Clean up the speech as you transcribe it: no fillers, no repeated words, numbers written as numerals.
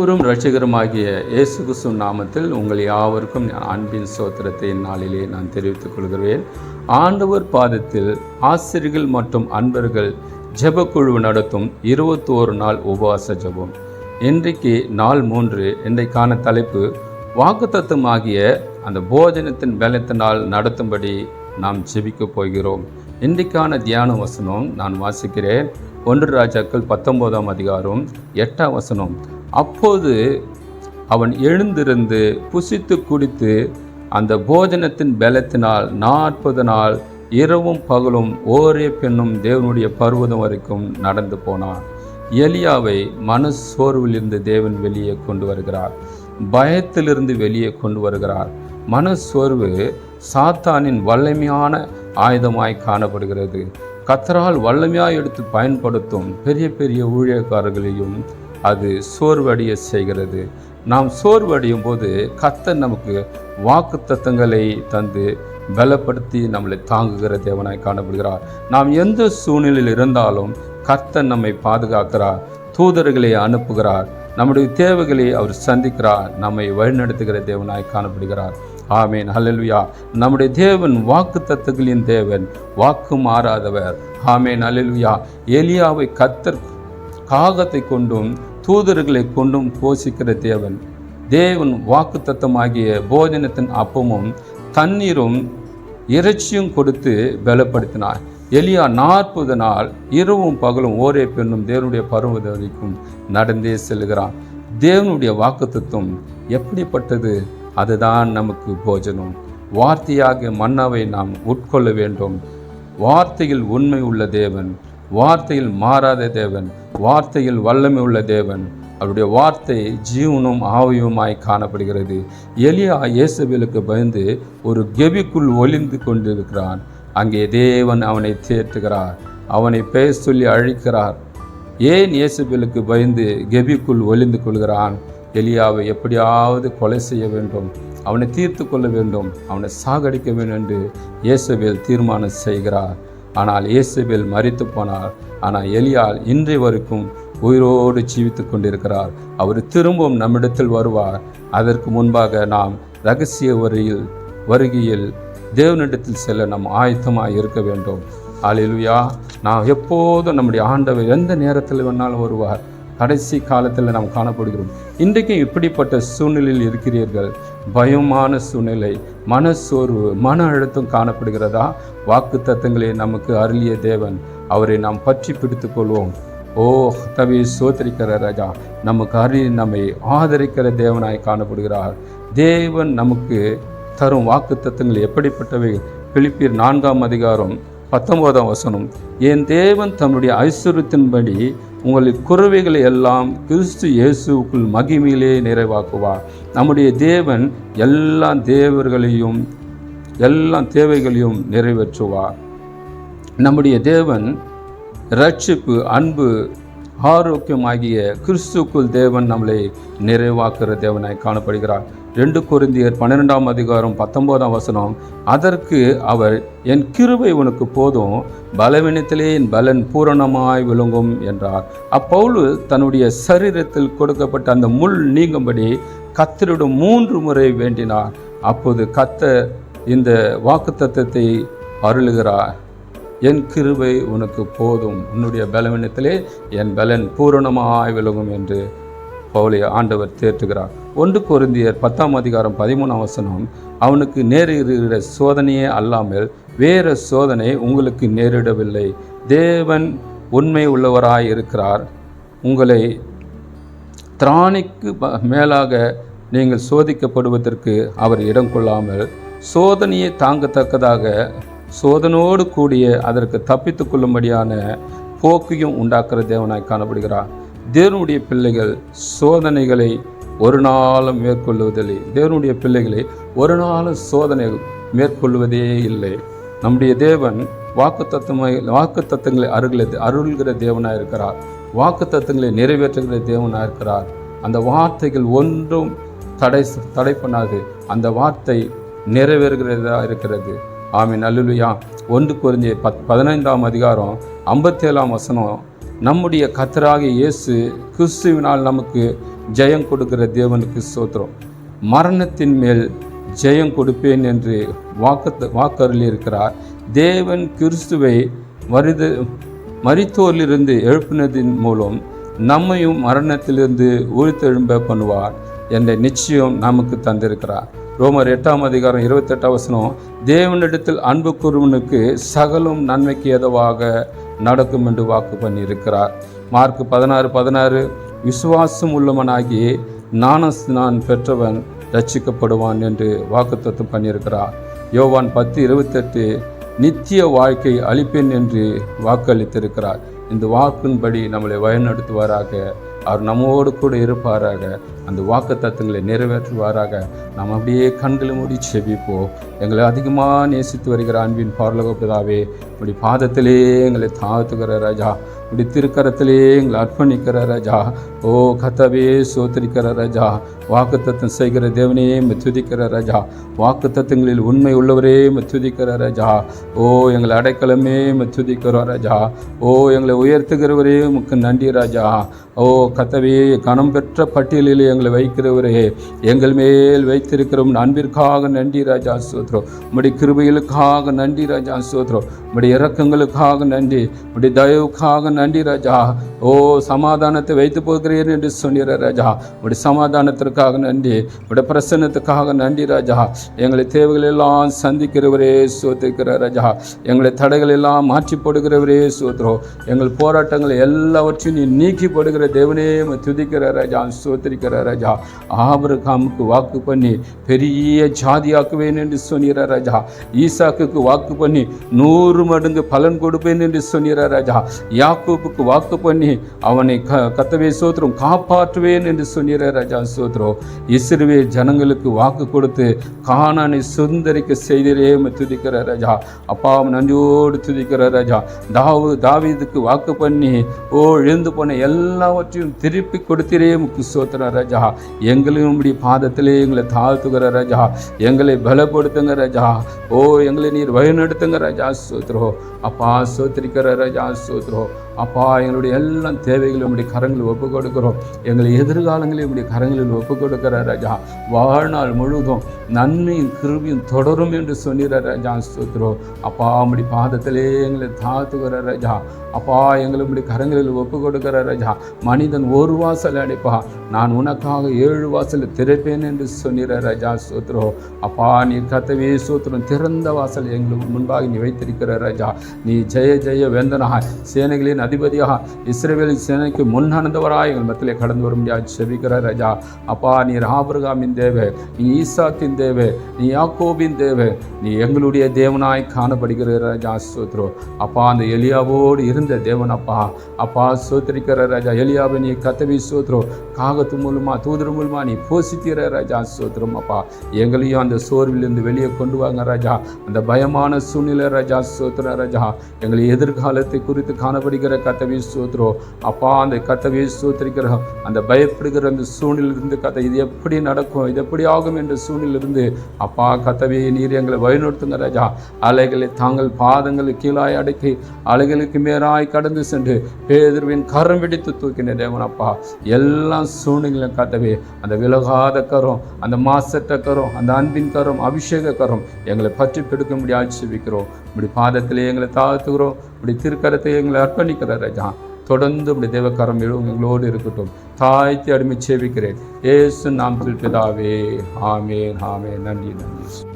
ஆண்டவரும் இரட்சகருமாகிய இயேசு கிறிஸ்துவின் நாமத்தில் உங்கள் யாவருக்கும் அன்பின் ஸ்தோத்திரத்தை இந்நாளிலே நான் தெரிவித்துக் கொள்கிறேன். ஆண்டவர் பாதத்தில் ஆசிரியர்கள் மற்றும் அன்பர்கள் ஜெபக்குழு நடத்தும் 21 நாள் உபவாச ஜெபம். இன்றைக்கு நாள் 3. இன்றைக்கான தலைப்பு வாக்குத்தத்தமாகிய அந்த போஜனத்தின் பலத்தினால் நடத்தும்படி நாம் ஜெபிக்க போகிறோம். இன்றைக்கான தியான வசனம் நான் வாசிக்கிறேன். 1 ராஜாக்கள் 19ஆம் அதிகாரம் 8ஆம் வசனம். அப்போது அவன் எழுந்திருந்து புசித்து குடித்து அந்த போஜனத்தின் பலத்தினால் 40 நாள் இரவும் பகலும் ஒரே பெண்ணும் தேவனுடைய பர்வதம் வரைக்கும் நடந்து போனான். எலியாவை மனசோர்விலிருந்து தேவன் வெளியே கொண்டு வருகிறார். பயத்திலிருந்து வெளியே கொண்டு வருகிறார். மனசோர்வு சாத்தானின் வல்லமையான ஆயுதமாய் காணப்படுகிறது. கர்த்தரால் வல்லமையாக எடுத்து பயன்படுத்தும் பெரிய பெரிய ஊழியக்காரர்களையும் அது சோர்வடைய செய்கிறது. நாம் சோர்வடையும் போது கர்த்தர் நமக்கு வாக்குத்தத்தங்களை தந்து பலப்படுத்தி நம்மளை தாங்குகிற தேவனாய் காணப்படுகிறார். நாம் எந்த சூழ்நிலையில் இருந்தாலும் கர்த்தர் நம்மை பாதுகாக்கிறார், தூதர்களை அனுப்புகிறார், நம்முடைய தேவைகளை அவர் சந்திக்கிறார், நம்மை வழிநடத்துகிற தேவனாய் காணப்படுகிறார். ஆமேன், ஹல்லேலூயா. நம்முடைய தேவன் வாக்குத்தத்தங்களின் தேவன், வாக்கு மாறாதவர். ஆமேன், ஹல்லேலூயா. எலியாவை கர்த்தர் காகத்தை கொண்டும் தூதர்களை கொண்டும் போஷிக்கிற தேவன். தேவன் வாக்குத்தத்தமாகிய போஜனத்தின் அப்பமும் தண்ணீரும் இறைச்சியும் கொடுத்து பலப்படுத்தினார். எலியா 40 நாள் இரவும் பகலும் ஒரே பெண்ணும் தேவனுடைய பர்வதம் வரைக்கும் நடந்தே செல்கிறான். தேவனுடைய வாக்குத்தத்தம் எப்படிப்பட்டது? அதுதான் நமக்கு போஜனம். வார்த்தையாக மன்னாவை நாம் உட்கொள்ள வேண்டும். வார்த்தையில் உண்மை உள்ள தேவன், வார்த்தையில் மாறாத தேவன், வார்த்தையில் வல்லமை உள்ள தேவன். அவருடைய வார்த்தை ஜீவனும் ஆவியுமாய் காணப்படுகிறது. எலியா இயேசபேலுக்கு பயந்து ஒரு கெபிக்குள் ஒளிந்து கொண்டிருக்கிறான். அங்கே தேவன் அவனை தேற்றுகிறார், அவனை பெயர் சொல்லி அழைக்கிறார். ஏன் இயேசபேலுக்கு பயந்து கெபிக்குள் ஒளிந்து கொள்கிறான்? எலியாவை எப்படியாவது கொலை செய்ய வேண்டும், அவனை தீர்த்து கொள்ள வேண்டும், அவனை சாகடிக்க வேண்டும் என்று இயேசபேல் தீர்மானம் செய்கிறார். ஆனால் இயேசபேல் மரித்து போனார். ஆனால் எலியால் இன்றைய வரைக்கும் உயிரோடு ஜீவித்து கொண்டிருக்கிறார். அவர் திரும்பவும் நம்மிடத்தில் வருவார். அதற்கு முன்பாக நாம் இரகசிய வருகையில் தேவனிடத்தில் செல்ல நாம் ஆயத்தமாக இருக்க வேண்டும். அல்லேலூயா. நாம் எப்போதும் நம்முடைய ஆண்டவர் எந்த நேரத்தில் வேணாலும் வருவார். கடைசி காலத்தில் நாம் காணப்படுகிறோம். இன்றைக்கும் இப்படிப்பட்ட சூழ்நிலையில் இருக்கிறீர்கள். பயமான சூழ்நிலை, மனசோர்வு, மன அழுத்தம் காணப்படுகிறதா? வாக்கு தத்தங்களை நமக்கு அருளிய தேவன், அவரை நாம் பற்றி பிடித்து கொள்வோம். ஓ தவி சோதரிக்கிற ராஜா, நமக்கு அருளி நம்மை ஆதரிக்கிற தேவனாய் காணப்படுகிறார். தேவன் நமக்கு தரும் வாக்கு தத்தங்கள் எப்படிப்பட்டவை? பிலிப்பியர் 4ஆம் அதிகாரம் 19ஆம் வசனம். என் தேவன் தம்முடைய ஐஸ்வர்யத்தின்படி உங்களின் குறைவைகளை எல்லாம் கிறிஸ்து இயேசுவுக்குள் மகிமையிலே நிறைவாக்குவார். நம்முடைய தேவன் எல்லா தேவைகளையும் நிறைவேற்றுவார். நம்முடைய தேவன் இரட்சிப்பு, அன்பு, ஆரோக்கியம் ஆகிய கிறிஸ்துக்குள் தேவன் நம்மளை நிறைவாக்குகிற தேவனாய் காணப்படுகிறார். 2 கொரிந்தியர் 12ஆம் அதிகாரம் 19ஆம் வசனம். அதற்கு அவர், என் கிருபை உனக்கு போதும், பலவீனத்திலே என் பலன் பூரணமாய் விளங்கும் என்றார். அப்பவுல் தன்னுடைய சரீரத்தில் கொடுக்கப்பட்ட அந்த முள் நீங்கும்படி கர்த்தரிடம் 3 முறை வேண்டினார். அப்போது கர்த்தர் இந்த வாக்குத்தத்தத்தை அருளுகிறார். என் கிருபை உனக்கு போதும், உன்னுடைய பலவீனத்திலே என் பலன் பூரணமாய் விளங்கும் என்று பவுலை ஆண்டவர் தேற்றுகிறார். 1 கொரிந்தியர் 10ஆம் அதிகாரம் 13ஆம் வசனம். அவனுக்கு நேரிடுகிற சோதனையே அல்லாமல் வேறு சோதனை உங்களுக்கு நேரிடவில்லை. தேவன் உண்மை உள்ளவராய் இருக்கிறார். உங்களை திராணிக்கு மேலாக நீங்கள் சோதிக்கப்படுவதற்கு அவர் இடம் கொள்ளாமல் சோதனையை தாங்கத்தக்கதாக சோதனோடு கூடிய அதற்கு தப்பித்து கொள்ளும்படியான போக்கையும் உண்டாக்குற தேவனாய் காணப்படுகிறார். தேவனுடைய பிள்ளைகள் சோதனைகளை ஒரு நாளும் மேற்கொள்வதில்லை. தேவனுடைய பிள்ளைகளை ஒரு நாளும் சோதனை மேற்கொள்வதே இல்லை. நம்முடைய தேவன் வாக்குத்தத்தங்களை அருள்கிற தேவனாக இருக்கிறார். வாக்குத்தத்தங்களை நிறைவேற்றுகிற தேவனாக இருக்கிறார். அந்த வார்த்தைகள் ஒன்றும் தடை பண்ணாது. அந்த வார்த்தை நிறைவேறுகிறதா இருக்கிறது. ஆமீன், அல்லேலூயா. 1 கொரிந்தியர் 15ஆம் அதிகாரம் 57ஆம் வசனம். நம்முடைய கர்த்தராகிய இயேசு கிறிஸ்துவினால் நமக்கு ஜெயம் கொடுக்கிற தேவனுக்கு ஸ்தோத்திரம். மரணத்தின் மேல் ஜெயம் கொடுப்பேன் என்று வாக்கருளி இருக்கிறார். தேவன் கிறிஸ்துவை மரித்தோரிலிருந்து எழுப்பினதின் மூலம் நம்மையும் மரணத்திலிருந்து உயிர்த்தெழும்ப பண்ணுவார் என்ற நிச்சயம் நமக்கு தந்திருக்கிறார். ரோமர் 8:28 தேவனிடத்தில் அன்பு கூறுவனுக்கு சகலும் நன்மைக்கு ஏதுவாக நடக்கும் என்று வாக்கு பண்ணியிருக்கிறார். மார்க் 16:16 விசுவாசம் உள்ளவனாகி நான் பெற்றவன் ரட்சிக்கப்படுவான் என்று வாக்குத்தத்தம் பண்ணியிருக்கிறார். யோவான் 10:28 நித்திய வாழ்க்கை அளிப்பேன் என்று வாக்களித்திருக்கிறார். இந்த வாக்கின்படி நம்மளை வழிநடத்துவாராக. அவர் நம்மோடு கூட இருப்பாராக. அந்த வாக்கு தத்துவங்களை நிறைவேற்றுவாராக. நாம் அப்படியே கண்களை மூடி செபிப்போம். எங்களை அதிகமாக நேசித்து வருகிற அன்பின் பரலோக பிதாவே, இப்படி பாதத்திலே எங்களை தாழ்த்துகிற ராஜா, இப்படி திருக்கரத்திலே எங்களை அர்ப்பணிக்கிற ராஜா. ஓ கர்த்தாவே சோத்திரிக்கிற ராஜா, வாக்கு தத்துவம் செய்கிற தேவனே துதிக்கிற ராஜா, வாக்கு தத்துவங்களில் உண்மை உள்ளவரே துதிக்கிற ராஜா. ஓ எங்களை அடைக்கலமே துதிக்கிறோம் ராஜா. ஓ எங்களை உயர்த்துகிறவரே உமக்கு நன்றி ராஜா. ஓ கர்த்தாவே கனம் பெற்ற பட்டியலில் எங்களை வைக்கிறவரே, எங்கள் மேல் வைத்திருக்கிற அன்பிற்காக நன்றி ராஜா ஸ்தோத்திரம். உம்முடைய கிருபைகளுக்காக நன்றி ராஜா ஸ்தோத்திரம். உம்முடைய இரக்கங்களுக்காக நன்றி, உம்முடைய தயவுக்காக நன்றி ராஜா. ஓ சமாதானத்தை வைத்து போகிறேன் என்று சொன்னீர ராஜா. உடைய சமாதானத்திற்காக நன்றி, உடைய பிரசன்னத்துக்காக நன்றி ராஜா. எங்களை தேவைகள் எல்லாம் சந்திக்கிறவரே சோத்திருக்கிற ராஜா. எங்களை தடைகள் எல்லாம் மாற்றி போடுகிறவரே சோத்திரம். எங்கள் போராட்டங்கள் எல்லாவற்றையும் நீ நீக்கி போடுகிற தேவனே துதிக்கிற ராஜா சோத்திரிக்கிற ராஜா. ஆபிரகாமுக்கு வாக்கு பண்ணி பெரிய ஜாதியாக்குவேன் என்று சொன்னீர ராஜா. ஈசாக்குக்கு வாக்கு பண்ணி 100 மடங்கு பலன் கொடுப்பேன் என்று சொன்னீர ராஜா. யாக்கோபுக்கு வாக்கு பண்ணி அவனை கர்த்தாவே ஸ்தோத்திரம் காப்பாற்றுவேன் என்று சொன்னீர ராஜா ஸ்தோத்திரம். இஸ்ரவேல் ஜனங்களுக்கு வாக்கு கொடுத்து கானானை சுதந்தரிக்க செய்தரே துதிக்கிற ராஜா. அப்பா நன்றியோடு துதிக்கிற ராஜா. தாவீதுக்கு வாக்கு பண்ணி எழுந்து போன எல்லாவற்றையும் திருப்பி கொடுத்திரே முக்கு ஸ்தோத்திர ராஜா. எங்களையும் இப்படி பாதத்திலே எங்களை தாழ்த்துகிற ராஜா. எங்களை பலப்படுத்துங்க ராஜா. ஓ எங்களை நீர் வழிநடத்துங்க ராஜா ஸ்தோத்திரம். அப்பா ஸ்தோத்திரிக்கிற ராஜா ஸ்தோத்திரம். அப்பா எங்களுடைய எல்லா தேவைகளும் உடைய கரங்களில் ஒப்பு கொடுக்கிறோம். எங்களை எதிர்காலங்களில் உடைய கரங்களில் ஒப்பு கொடுக்கிற ராஜா. வாழ்நாள் முழுவதும் நன்மையும் கிருபையும் தொடரும் என்று சொன்னிற ராஜா ஸ்தோத்திரம். அப்பா உம்முடைய பாதத்திலே எங்களை தாழ்த்துகிற ராஜா. அப்பா எங்களை உம்முடைய கரங்களில் ஒப்பு கொடுக்கிற ராஜா. மனிதன் ஒரு வாசல் அடைப்பா, நான் உனக்காக 7 வாசல் திறப்பேன் என்று சொன்னிற ராஜா ஸ்தோத்திரம். அப்பா நீ கர்த்தாவே ஸ்தோத்திரம். திறந்த வாசல் எங்களுக்கு முன்பாக நீ வைத்திருக்கிற ராஜா. நீ ஜெய ஜெய வேந்தனாக சேனைகளின் அதிபதியாக இஸ்ரவேலின் சேனைக்கு முன்னானந்தவராய் எங்கள் மத்தியிலே கடந்து வர முடியாது செபிக்கிற ராஜா. அப்பா நீர் ஆபிரகாமின் தேவை, நீ ஈசாக்கின் தேவை, நீ யாக்கோபின் தேவை, நீ எங்களுடைய தேவனாய் காணப்படுகிற ராஜா ஸ்தோத்திரம். அப்பா அந்த எலியாவோடு இருந்த தேவன் அப்பா. அப்பா ஸ்தோத்திரிக்கிற ராஜா. எலியாவை நீ கர்த்தாவே ஸ்தோத்திரம் காகத்து மூலமா தூதர் மூலமா நீ போஷிக்கிற ராஜா ஸ்தோத்திரம். அப்பா எங்களையும் அந்த சோர்விலிருந்து வெளியே கொண்டு வாங்க ராஜா. அந்த பயமான சூழ்நிலை ராஜா ஸ்தோத்திர ராஜா. எங்களை எதிர்காலத்தை குறித்து காணப்படுகிற கர்த்தாவே ஸ்தோத்திரம். அப்பா அந்த கர்த்தாவே ஸ்தோத்திரிக்கிற அந்த பயப்படுகிற அந்த சூழ்நிலிருந்து இது எப்படி நடக்கும், இது எப்படி ஆகும் என்ற சூழ்நிலிருந்து அப்பா கர்த்தாவே நீர் எங்களை வழிநடத்துங்க ராஜா. அலைகளை தாங்கள் பாதங்களை கீழாய் அடக்கி அலைகளுக்கு மேலாய் கடந்து சென்று பேதுருவின் கரம் பிடித்து தூக்கின தேவன் அப்பா. எல்லா சூழ்நிலையும் கர்த்தாவே அந்த விலகாத கரம், அந்த மாசற்ற கரம், அந்த அன்பின் கரம், அபிஷேக கரம் எங்களை பற்றி பிடிக்க முடியாது செபிக்கிறோம். இப்படி பாதத்திலே எங்களை தாழ்த்துகிறோம். இப்படி திருக்கரத்தை எங்களை அர்ப்பணிக்கிற ராஜா. தொடர்ந்து இப்படி தேவக்கரம் எங்களோடு இருக்கட்டும். தாய்த்தி அடிமை சேவிக்கிறேன். இயேசு நாமத்தில் பிதாவே. ஆமென் ஆமென். நன்றி நன்றி.